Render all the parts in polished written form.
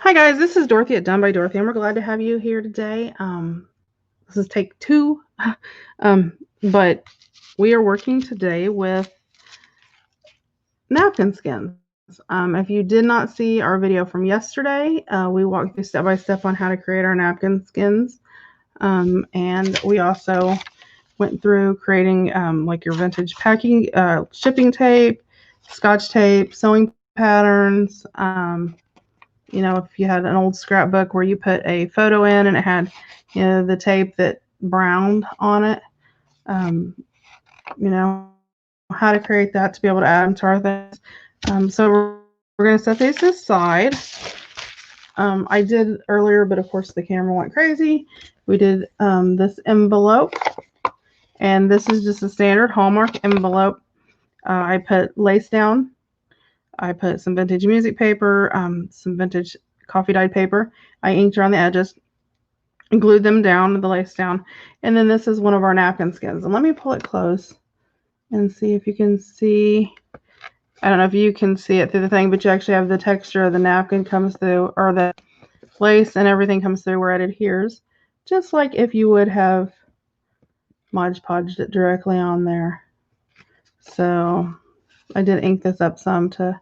Hi guys, this is Dorothy at Done by Dorothy, and we're glad to have you here today. This is take two, but we are working today with napkin skins. If you did not see our video from yesterday, we walked through step by step on how to create our napkin skins, and we also went through creating like your vintage packing, shipping tape, scotch tape, sewing patterns. You know, if you had an old scrapbook where you put a photo in and it had, you know, the tape that browned on it, you know, how to create that to be able to add them to our things. So we're going to set these aside. I did earlier, but of course the camera went crazy. We did this envelope, and this is just a standard Hallmark envelope. I put lace down. I put some vintage music paper, some vintage coffee dyed paper. I inked around the edges and glued them down, the lace down. And then this is one of our napkin skins. And let me pull it close and see if you can see. I don't know if you can see it through the thing, but you actually have the texture of the napkin comes through, or the lace and everything comes through where it adheres, just like if you would have Mod Podged it directly on there. So I did ink this up some to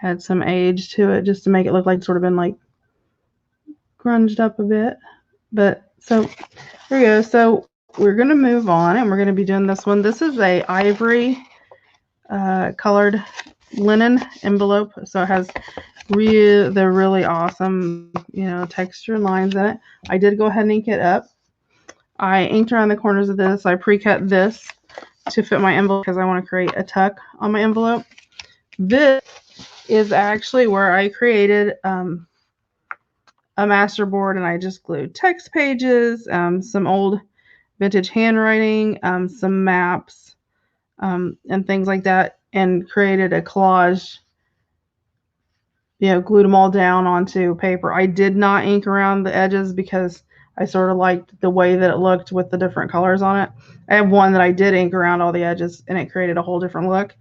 add some age to it, just to make it look like it's sort of been like grunged up a bit. But so here we go. So we're going to move on, and we're going to be doing this one. This is a ivory colored linen envelope, so it has the really awesome, you know, texture and lines in it. I did go ahead and ink it up. I inked around the corners of this. I pre-cut this to fit my envelope because I want to create a tuck on my envelope. This is actually where I created a master board, and I just glued text pages, some old vintage handwriting, some maps, and things like that, and created a collage. You know, glued them all down onto paper. I did not ink around the edges because I sort of liked the way that it looked with the different colors on it. I have one that I did ink around all the edges, and it created a whole different look.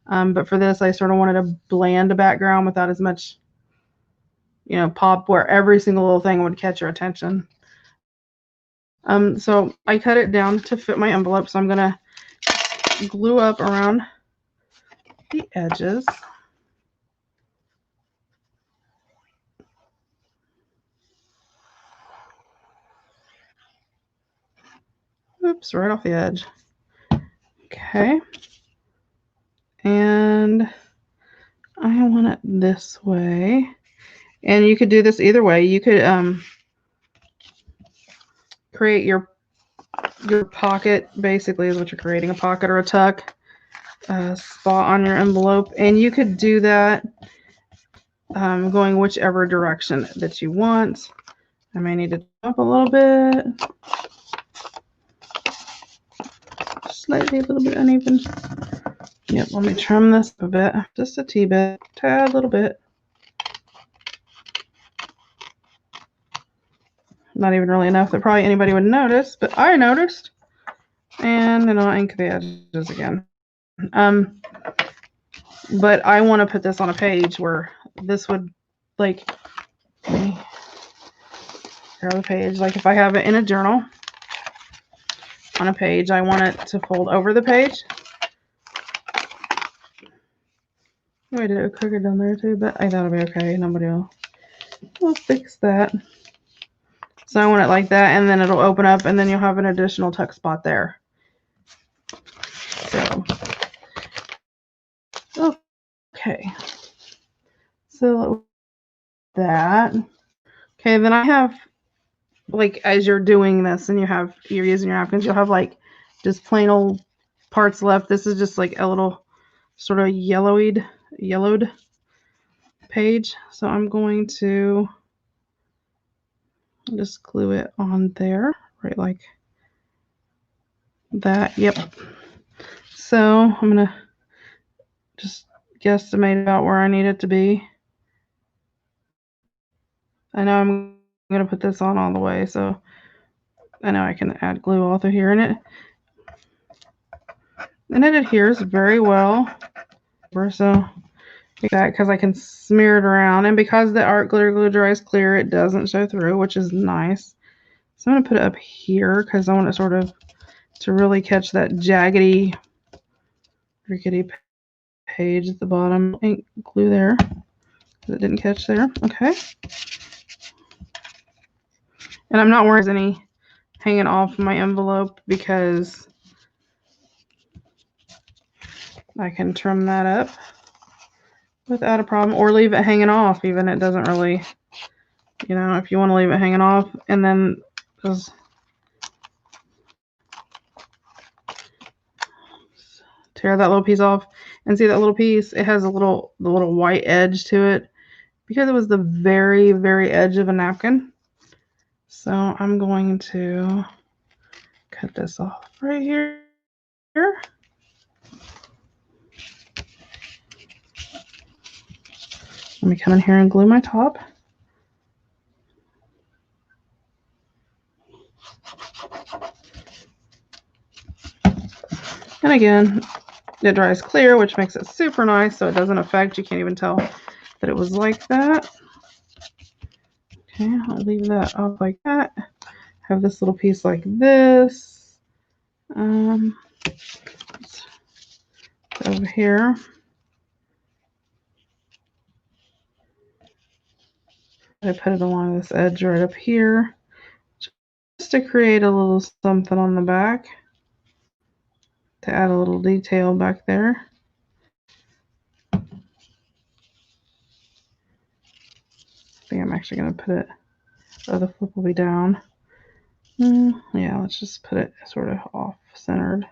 But for this, I sort of wanted a bland background without as much, you know, pop where every single little thing would catch your attention. So I cut it down to fit my envelope. So I'm going to glue up around the edges. Oops, right off the edge. Okay. And I want it this way. And you could do this either way. You could create your pocket, basically is what you're creating, a pocket or a tuck spot on your envelope. And you could do that going whichever direction that you want. I may need to up a little bit. Slightly a little bit uneven. Yep, let me trim this a bit. Just a bit, tad little bit. Not even really enough that probably anybody would notice, but I noticed. And then I'll ink the edges again. But I want to put this on a page where this would, like, grab the page. Like if I have it in a journal on a page, I want it to fold over the page. I did it crooked down there too, but I thought it'll be okay. Nobody will fix that. So I want it like that, and then it'll open up, and then you'll have an additional tuck spot there. So, okay. So that. Okay, then I have, like, as you're doing this and you're using your napkins, you'll have like just plain old parts left. This is just like a little sort of yellowed page. So I'm going to just glue it on there, right like that. Yep. So I'm gonna just guesstimate about where I need it to be. I know I'm gonna put this on all the way, so I know I can add glue all through here in it. And it adheres very well. So like that, because I can smear it around. And because the art glitter glue dries clear, it doesn't show through, which is nice. So I'm going to put it up here because I want it sort of to really catch that jaggedy, rickety page at the bottom. Ink glue there. It didn't catch there. Okay. And I'm not worried there's any hanging off my envelope because I can trim that up without a problem, or leave it hanging off even. It doesn't really, you know, if you want to leave it hanging off, and then just tear that little piece off. And see that little piece, it has the little white edge to it because it was the very, very edge of a napkin. So I'm going to cut this off right here. Let me come in here and glue my top. And again, it dries clear, which makes it super nice, so it doesn't affect. You can't even tell that it was like that. Okay, I'll leave that up like that. Have this little piece like this. Over here. I put it along this edge right up here, just to create a little something on the back, to add a little detail back there. I think I'm actually going to put it, oh, the flip will be down. Yeah, let's just put it sort of off-centered.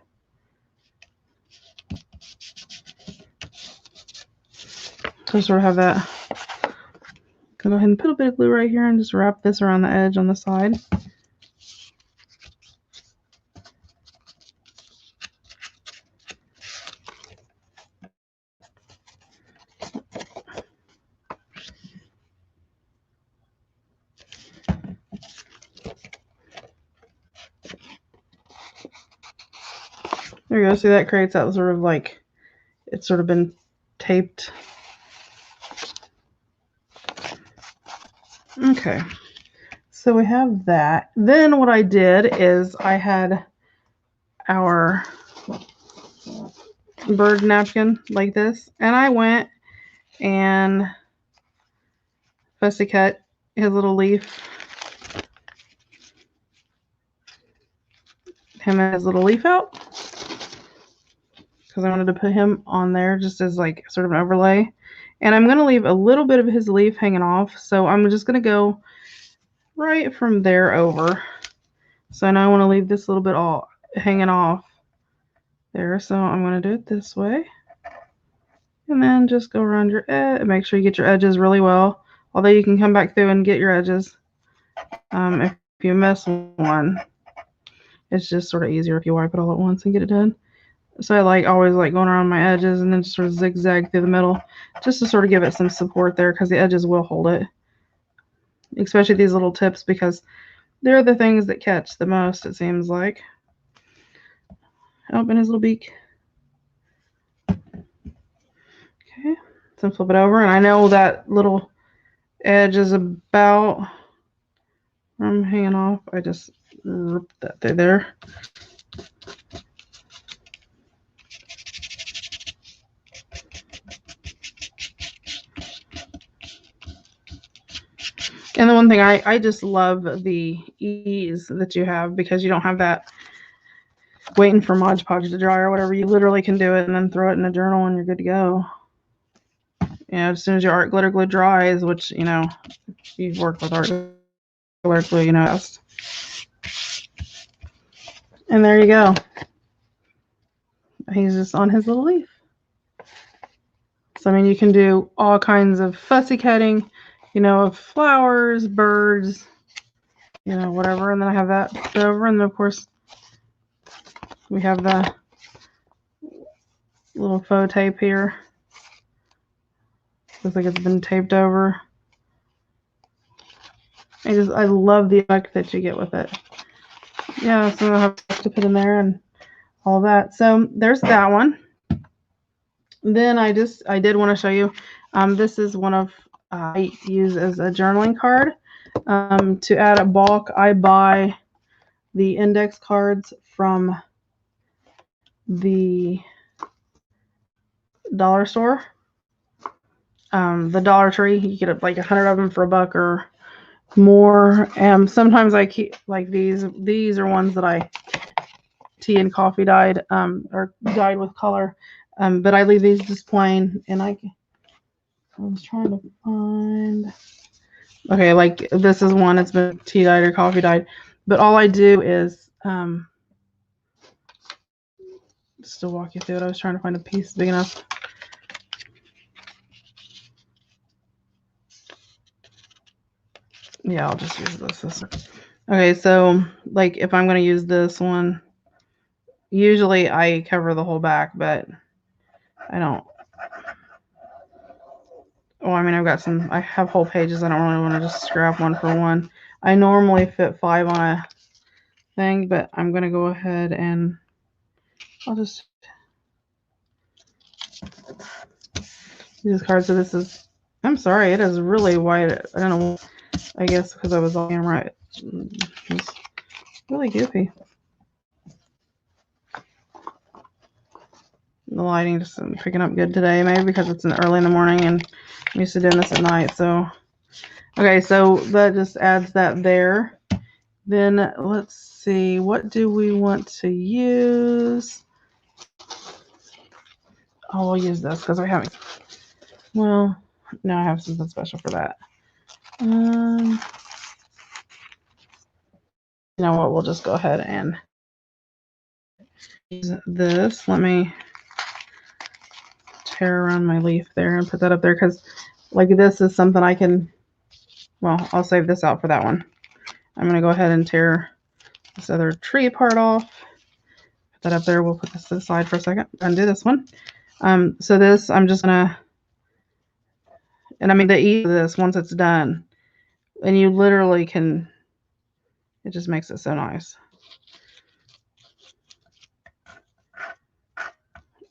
So sort of have that. Go ahead and put a bit of glue right here and just wrap this around the edge on the side. There you go. See, that creates that sort of like, it's sort of been taped. Okay. So we have that. Then what I did is I had our bird napkin like this, and I went and fussy cut his little leaf, him and his little leaf out, because I wanted to put him on there just as like sort of an overlay. And I'm going to leave a little bit of his leaf hanging off, so I'm just going to go right from there over. So now I want to leave this little bit all hanging off there, so I'm going to do it this way. And then just go around your edge. Make sure you get your edges really well, although you can come back through and get your edges. If you miss one, it's just sort of easier if you wipe it all at once and get it done. So I always like going around my edges and then just sort of zigzag through the middle, just to sort of give it some support there, because the edges will hold it, especially these little tips, because they're the things that catch the most, it seems like. Open his little beak. Okay, so flip it over, and I know that little edge is about where I'm hanging off. I just rip that through there. And the one thing I just love the ease that you have, because you don't have that waiting for Mod Podge to dry or whatever. You literally can do it and then throw it in a journal and you're good to go. You know, as soon as your art glitter glue dries, which, you know, if you've worked with art glitter glue, you know best. And there you go. He's just on his little leaf. So, I mean, you can do all kinds of fussy cutting, you know, of flowers, birds, you know, whatever. And then I have that over. And then, of course, we have the little faux tape here. Looks like it's been taped over. I love the effect that you get with it. Yeah, so I have to put in there and all that. So there's that one. Then I did want to show you, This is one of I use as a journaling card. To add a bulk, I buy the index cards from the dollar store. The Dollar Tree, you get like 100 of them for $1 or more. Sometimes I keep like these. These are ones that I tea and coffee dyed, or dyed with color. But I leave these just plain, and I was trying to find. Okay, like this is one. It's been tea dyed or coffee dyed, but all I do is just to walk you through it. I was trying to find a piece big enough. Yeah, I'll just use this. Okay, so like if I'm going to use this one, usually I cover the whole back, but I don't. Oh, I mean, I have whole pages. I don't really want to just scrap one for one. I normally fit 5 on a thing, but I'm going to go ahead and I'll just use this card. So this is, I'm sorry, it is really white. I don't know, I guess because I was on camera. It's really goofy. The lighting just isn't picking up good today, maybe because it's early in the morning and I'm used to doing this at night. So, okay, so that just adds that there. Then let's see, what do we want to use? Oh, we'll use this because I haven't. Well, no, I have something special for that. You know what? We'll just go ahead and use this. Let me tear around my leaf there and put that up there because, like, this is something I can. Well, I'll save this out for that one. I'm going to go ahead and tear this other tree part off. Put that up there. We'll put this to the side for a second. Undo this one. So this, I'm just going to, and I mean, the ease of this once it's done, and you literally can, it just makes it so nice.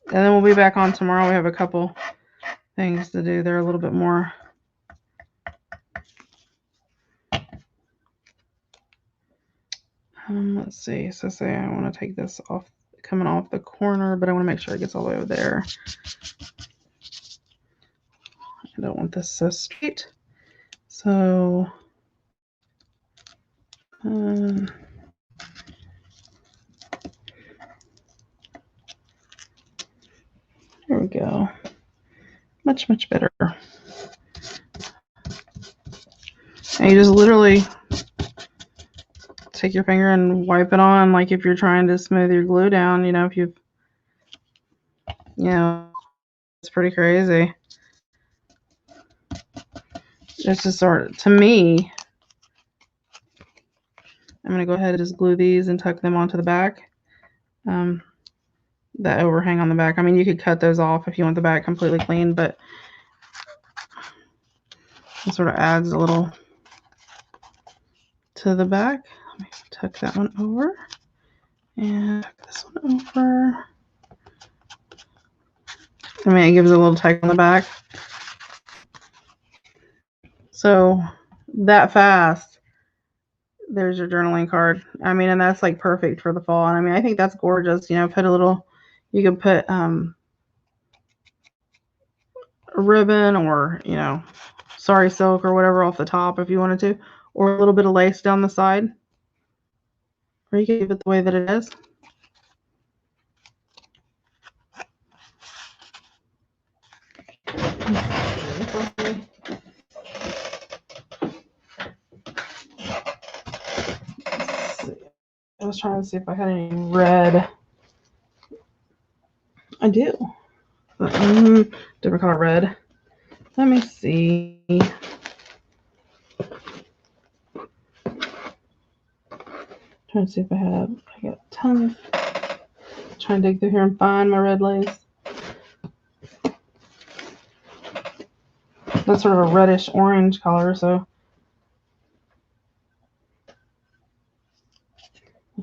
And then we'll be back on tomorrow. We have a couple things to do. They're a little bit more. Let's see. So say I want to take this off, coming off the corner, but I want to make sure it gets all the way over there. I don't want this so straight. So here we go. Much, much better. And you just literally take your finger and wipe it on, like if you're trying to smooth your glue down, you know, if you've, you know, it's pretty crazy. It's just sort of, to me, I'm going to go ahead and just glue these and tuck them onto the back. That overhang on the back. I mean, you could cut those off if you want the back completely clean, but it sort of adds a little to the back. Let me tuck that one over and tuck this one over. I mean, it gives it a little tuck on the back. So that fast, there's your journaling card. I mean, and that's like perfect for the fall. And I mean, I think that's gorgeous. You know, put a little, you could put a ribbon or, you know, sari silk or whatever off the top if you wanted to, or a little bit of lace down the side. Or you can leave it the way that it is. I was trying to see if I had any red. I do. Different color red. Let me see. Trying to see if I got tons. Trying to dig through here and find my red lace. That's sort of a reddish orange color, so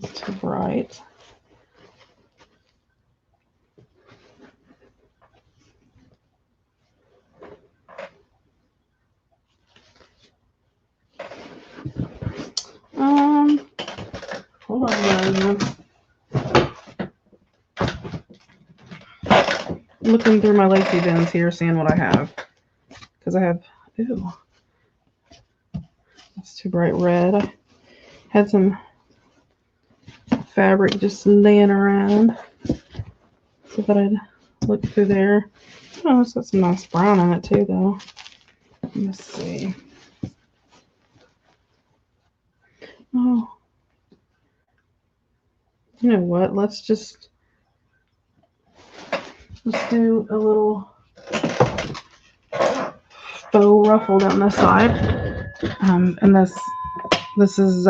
it's too bright. Hold on, guys. Looking through my lacy bins here, seeing what I have. Because I have, ew, that's too bright red. I had some fabric just laying around. So that I'd look through there. Oh, it's got some nice brown in it too, though. Let's see. Oh, you know what? Let's do a little faux ruffle down this side. And this is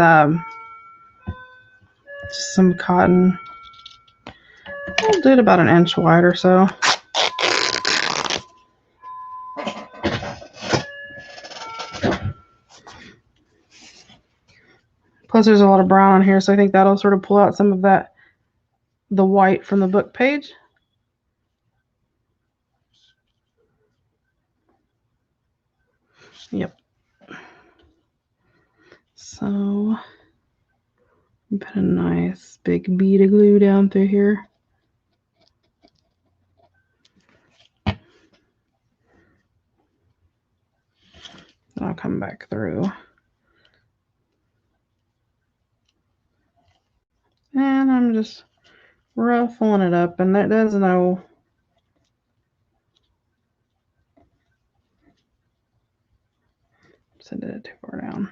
just some cotton. I'll do it about an inch wide or so. Plus, there's a lot of brown on here, so I think that'll sort of pull out some of the white from the book page. Yep. So, put a nice big bead of glue down through here. I'll come back through. And I'm just ruffling it up, and that does no. Send it too far down.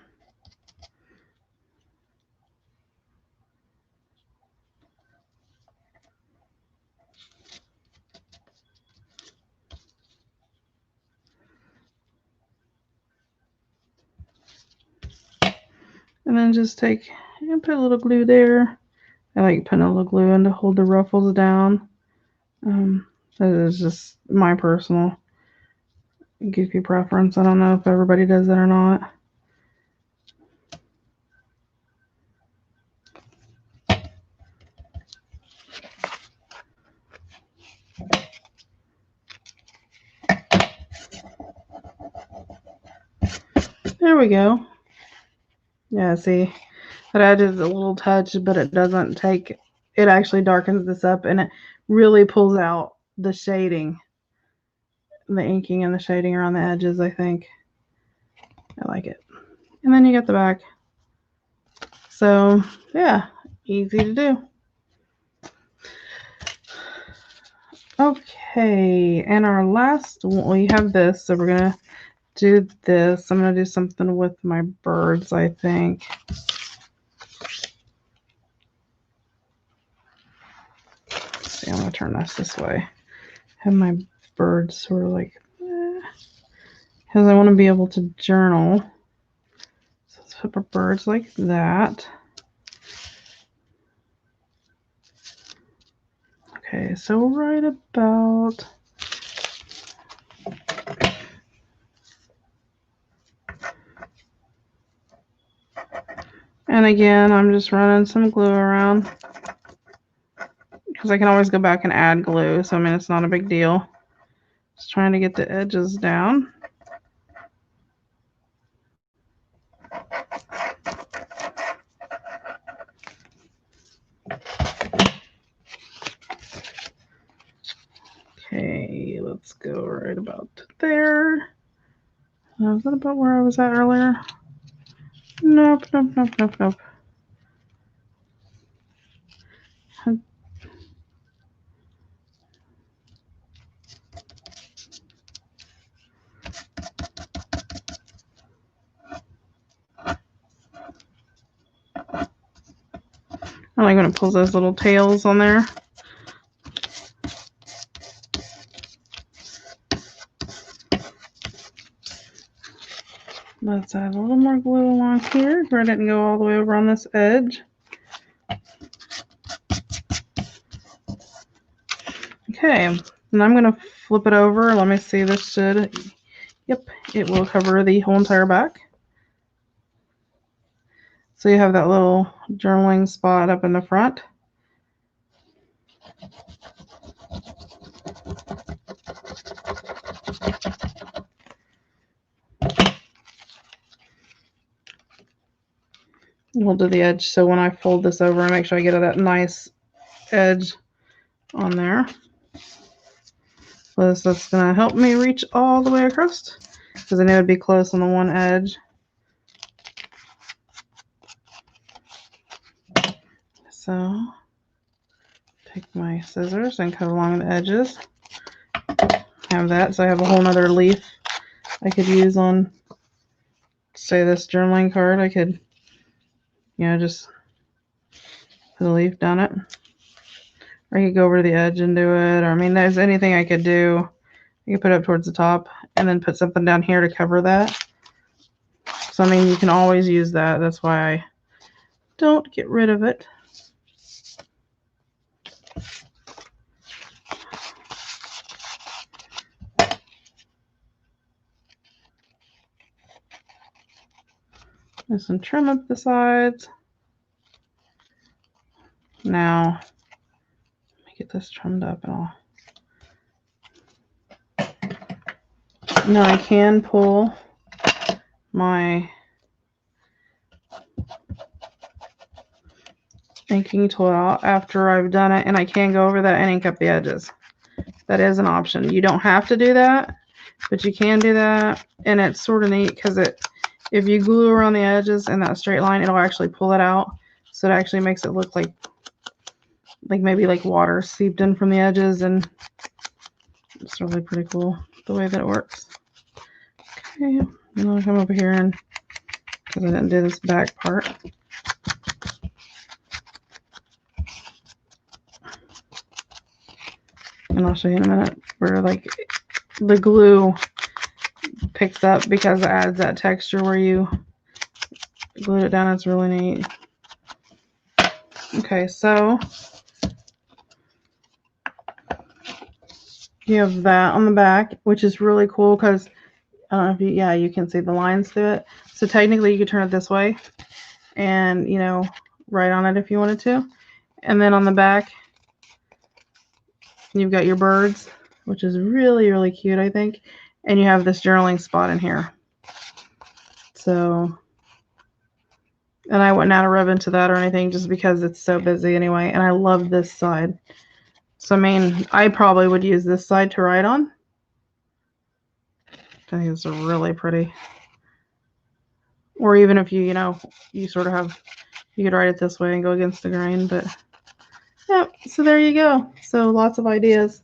And then just take and put a little glue there. I like putting a little glue in to hold the ruffles down. That is just my personal goofy preference. I don't know if everybody does that or not. There we go. Yeah, see, that edge is a little touch, but it doesn't take, it actually darkens this up, and it really pulls out the shading, the inking and the shading around the edges, I think. I like it. And then you get the back. So, yeah, easy to do. Okay, and our last one, we have this, so we're going to do this. I'm going to do something with my birds, I think. Let's see, I'm going to turn this way. Have my birds sort of like, because I want to be able to journal. So let's put my birds like that. Okay, so right about and again, I'm just running some glue around because I can always go back and add glue. So I mean, it's not a big deal. Just trying to get the edges down. Okay, let's go right about there. Is that about where I was at earlier? Nope, nope, nope, nope, nope. I like when it pulls those little tails on there. Let's add a little more glue along here where I didn't go all the way over on this edge. Okay, and I'm going to flip it over. Let me see, this should, yep, it will cover the whole entire back. So you have that little journaling spot up in the front. we'll do the edge. So when I fold this over, I make sure I get that nice edge on there. So that's going to help me reach all the way across, because I know it'd be close on the one edge. So take my scissors and cut along the edges. Have that, so I have a whole nother leaf I could use on, say, this journaling card. I could, just put a leaf down it. Or I could go over to the edge and do it. Or, I mean, there's anything I could do. You could put it up towards the top and then put something down here to cover that. So, I mean, you can always use that. That's why I don't get rid of it. There's some trim up the sides. Now, let me get this trimmed up and all. Now I can pull my inking tool out after I've done it, and I can go over that and ink up the edges. That is an option. You don't have to do that, but you can do that, and it's sort of neat because if you glue around the edges in that straight line, it'll actually pull it out, so it actually makes it look like maybe like water seeped in from the edges, and it's really pretty cool the way that it works. Okay, and I'll come over here, and because I didn't do this back part, and I'll show you in a minute where the glue picks up, because it adds that texture where you glued it down. It's really neat. Okay, so you have that on the back, which is really cool because I don't know if you can see the lines through it. So technically you could turn it this way and, write on it if you wanted to. And then on the back, you've got your birds, which is really, really cute, I think. And you have this journaling spot in here. So, and I wouldn't add a ribbon to that or anything just because it's so busy anyway. And I love this side. So, I mean, I probably would use this side to write on. I think it's really pretty. Or even if you sort of have, you could write it this way and go against the grain. But, yeah, so there you go. So lots of ideas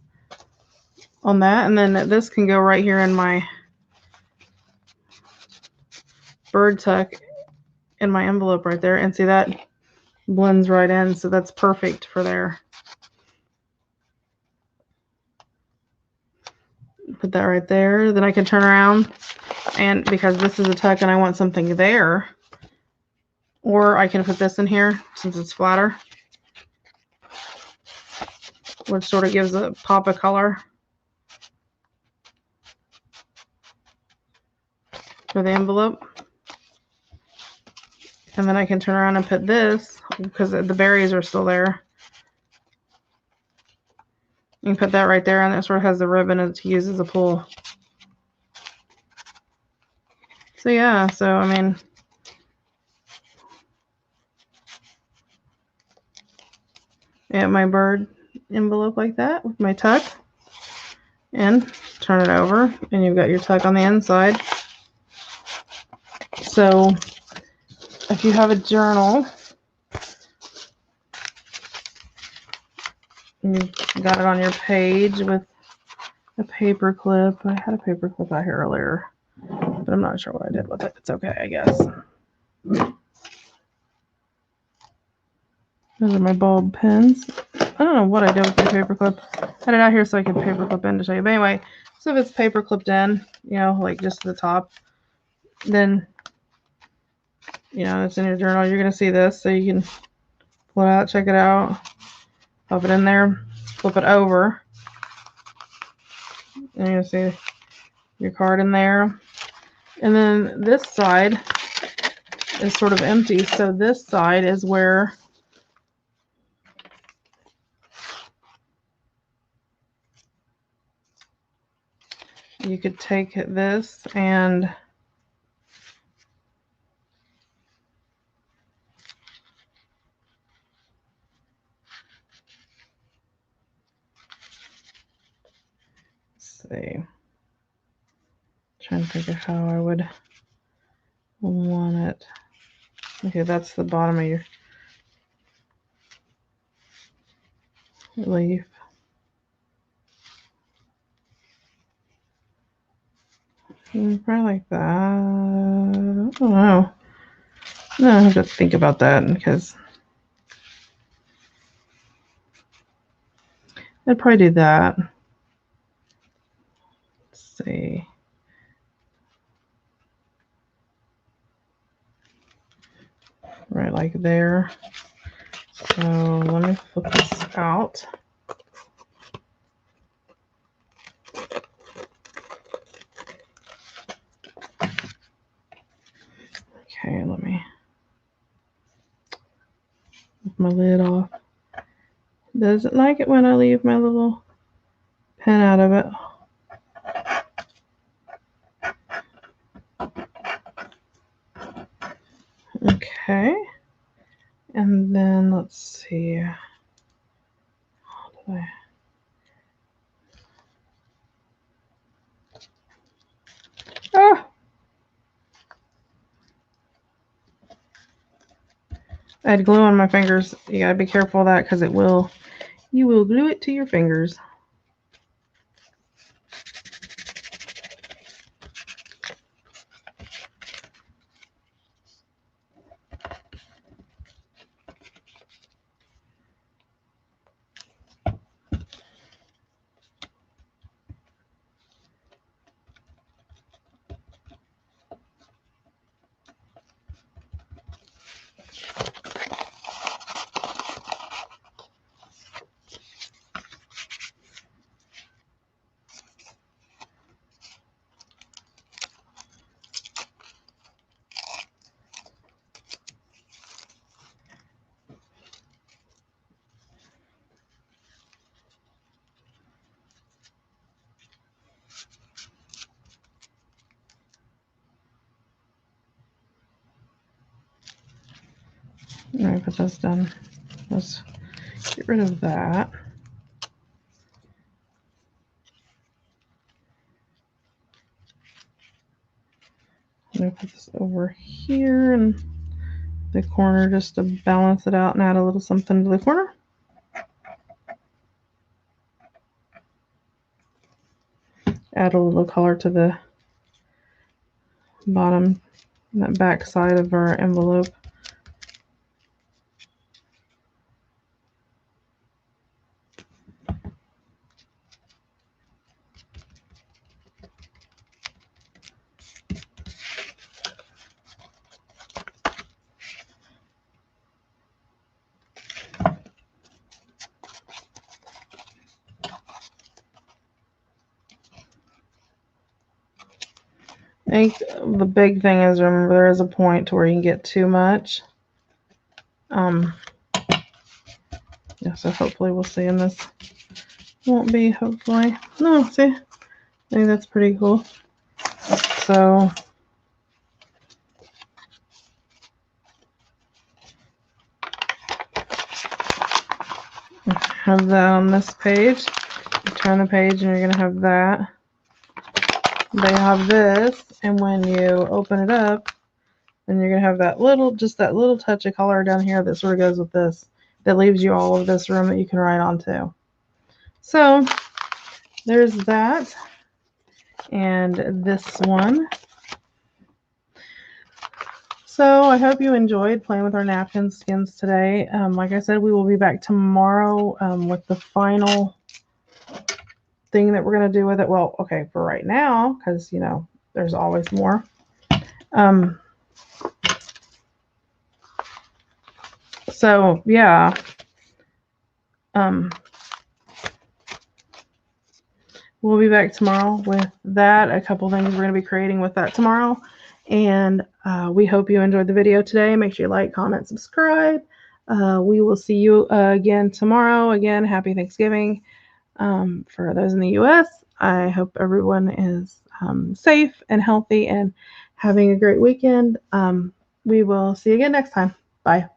on that. And then this can go right here in my bird tuck in my envelope right there. And see, that blends right in. So that's perfect for there. Put that right there. Then I can turn around, and because this is a tuck and I want something there, or I can put this in here since it's flatter, which sort of gives a pop of color for the envelope. And then I can turn around and put this, because the berries are still there. You can put that right there, and it sort of has the ribbon to use as a pull. So yeah, so I mean, yeah, my bird envelope like that with my tuck, and turn it over, and you've got your tuck on the inside. So if you have a journal, you've got it on your page with a paper clip. I had a paper clip out here earlier, but I'm not sure what I did with it. It's okay, I guess. Those are my bulb pins. I don't know what I did with the paper clip. I had it out here so I could paper clip in to show you. But anyway, so if it's paper clipped in, like just the top, then, it's in your journal. You're going to see this, so you can pull it out, check it out, pop it in there, flip it over, and you'll see your card in there. And then this side is sort of empty, so this side is where you could take this and see. Trying to think of how I would want it. Okay, that's the bottom of your leaf. Probably like that. I don't know. No, I have to think about that because I'd probably do that. Let's see. Right like there. So let me flip this out. Okay, let me lift my lid off. Doesn't like it when I leave my little pen out of it. Okay. And then let's see. How do I... Ah! I had glue on my fingers. You gotta be careful of that because you will glue it to your fingers. All right, but that's done. Let's get rid of that. I'm going to put this over here in the corner just to balance it out and add a little something to the corner. Add a little color to the bottom, that back side of our envelope. I think the big thing is, remember, there is a point to where you can get too much. Yeah, so hopefully we'll see in this. Won't be, hopefully. No, see? I think that's pretty cool. So have that on this page. You turn the page and you're going to have that. They have this, and when you open it up, then you're going to have that little, just that little touch of color down here that sort of goes with this, that leaves you all of this room that you can write onto. So there's that, and this one. So I hope you enjoyed playing with our napkin skins today. Like I said, we will be back tomorrow with the final thing that we're going to do with it. Well, okay, for right now, because, you know, there's always more. So, yeah. We'll be back tomorrow with that. A couple things we're going to be creating with that tomorrow. And we hope you enjoyed the video today. Make sure you like, comment, subscribe. We will see you again tomorrow. Again, happy Thanksgiving. For those in the U.S., I hope everyone is safe and healthy and having a great weekend. We will see you again next time. Bye.